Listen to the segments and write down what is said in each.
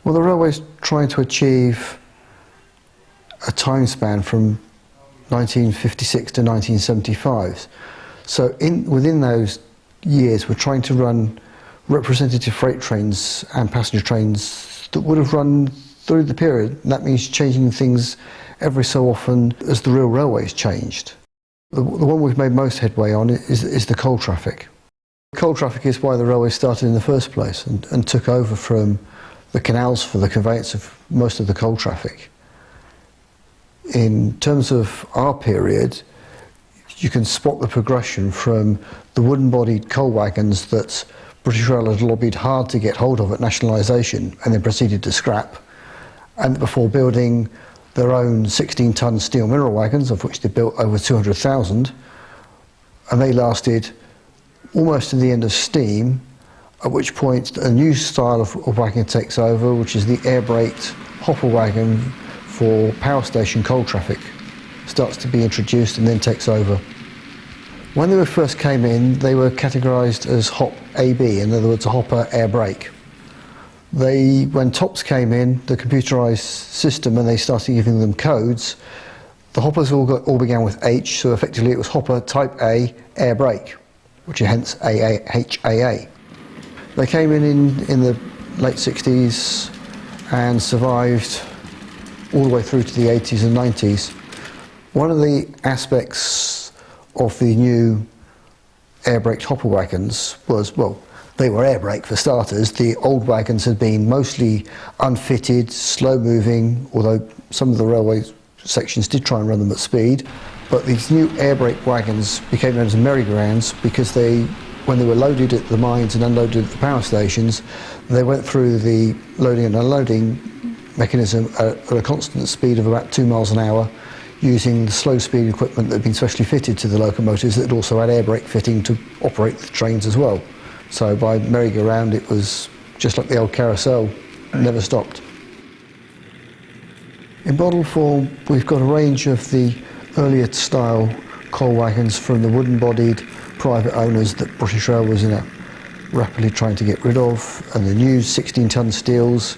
Well, the railway's trying to achieve a time span from 1956 to 1975. So within those years, we're trying to run representative freight trains and passenger trains that would have run through the period. And that means changing things every so often as the real railways changed. The one we've made most headway on is the coal traffic. Coal traffic is why the railway started in the first place and took over from the canals for the conveyance of most of the coal traffic. In terms of our period, you can spot the progression from the wooden-bodied coal wagons that British Rail had lobbied hard to get hold of at nationalisation and then proceeded to scrap, and before building their own 16-ton steel mineral wagons, of which they built over 200,000, and they lasted almost to the end of steam, at which point a new style of wagon takes over, which is the air-braked hopper wagon for power station coal traffic, starts to be introduced and then takes over. When they first came in, they were categorised as Hop AB, in other words, a hopper air brake. When TOPS came in, the computerised system, and they started giving them codes, the hoppers all began with H, so effectively it was hopper type A air brake, which is hence HAA. They came in the late 60s and survived all the way through to the 80s and 90s. One of the aspects of the new air-braked hopper wagons was, well, they were air brake for starters. The old wagons had been mostly unfitted, slow-moving, although some of the railway sections did try and run them at speed. But these new air brake wagons became known as merry-go-rounds because when they were loaded at the mines and unloaded at the power stations, they went through the loading and unloading mechanism at a constant speed of about 2 miles an hour, using the slow speed equipment that had been specially fitted to the locomotives that also had air brake fitting to operate the trains as well. So by merry-go-round it was just like the old carousel, never stopped. In model form we've got a range of the earlier style coal wagons from the wooden-bodied private owners that British Rail was rapidly trying to get rid of, and the new 16-ton steels,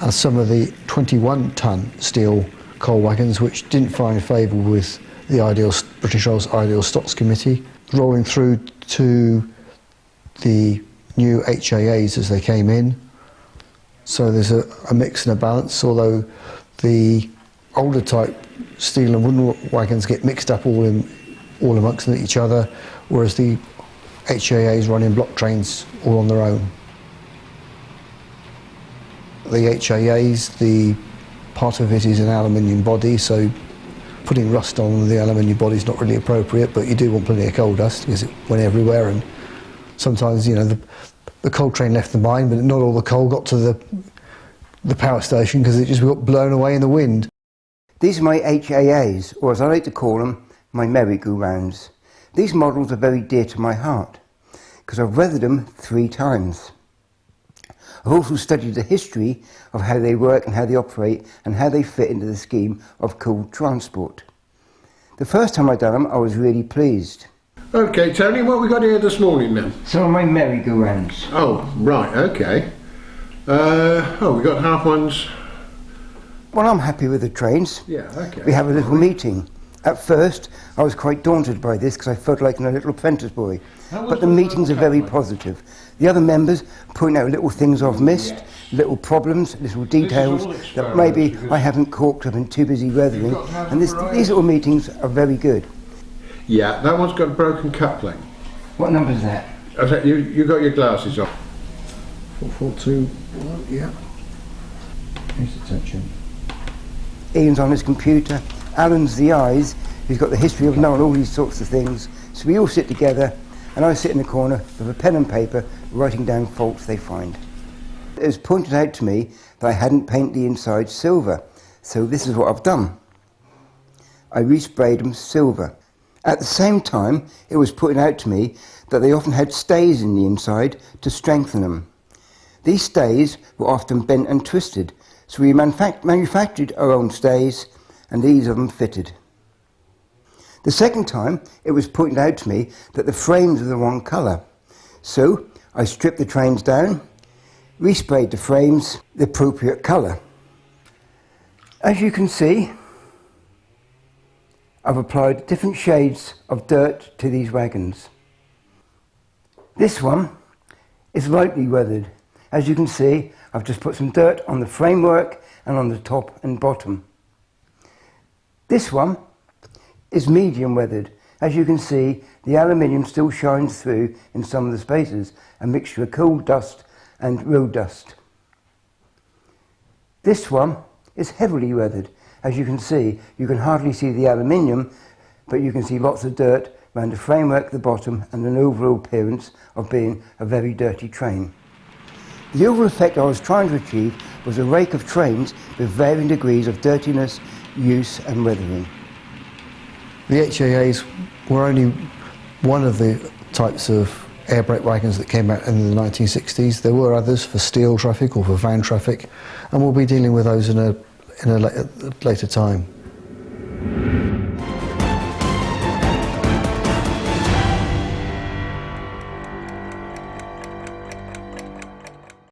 and some of the 21-ton steel coal wagons which didn't find favour with the British Rail's Ideal Stocks Committee, rolling through to the new HAAs as they came in. So there's a mix and a balance, although the older type steel and wooden wagons get mixed up all amongst each other, whereas the HAAs run in block trains all on their own. The HAAs, the part of it is an aluminium body, so putting rust on the aluminium body is not really appropriate, but you do want plenty of coal dust because it went everywhere, and sometimes, you know, the coal train left the mine, but not all the coal got to the power station because it just got blown away in the wind. These are my HAAs, or as I like to call them, my merry-go-rounds. These models are very dear to my heart because I've weathered them 3 times. I've also studied the history of how they work and how they operate and how they fit into the scheme of coal transport. The first time I done them, I was really pleased. Okay, Tony, what have we got here this morning then? Some of my merry-go-rounds. Oh, right, okay. We got half ones. Well, I'm happy with the trains. Yeah, okay. We have a little meeting. At first, I was quite daunted by this because I felt like a little apprentice boy. But the meetings are very positive. The other members point out little things I've missed, little problems, little details that maybe I haven't caught because I've been too busy weathering. And these little meetings are very good. Yeah, that one's got a broken coupling. What number is that? You got your glasses on. 442, yeah. Here's attention. Ian's on his computer. Alan's the eyes. He's got the history of knowing all these sorts of things. So we all sit together, and I sit in the corner with a pen and paper, writing down faults they find. It was pointed out to me that I hadn't painted the inside silver, so this is what I've done. I resprayed them silver. At the same time, it was pointed out to me that they often had stays in the inside to strengthen them. These stays were often bent and twisted, so we manufactured our own stays, and these are them fitted. The second time, it was pointed out to me that the frames are the wrong colour. So I stripped the trains down, resprayed the frames the appropriate colour. As you can see, I've applied different shades of dirt to these wagons. This one is lightly weathered. As you can see, I've just put some dirt on the framework and on the top and bottom. This one is medium weathered. As you can see, the aluminium still shines through in some of the spaces, a mixture of coal dust and road dust. This one is heavily weathered. As you can see, you can hardly see the aluminium, but you can see lots of dirt around the framework, the bottom, and an overall appearance of being a very dirty train. The overall effect I was trying to achieve was a rake of trains with varying degrees of dirtiness, use and weathering. The HAAs were only one of the types of air brake wagons that came out in the 1960s. There were others for steel traffic or for van traffic, and we'll be dealing with those in a later time.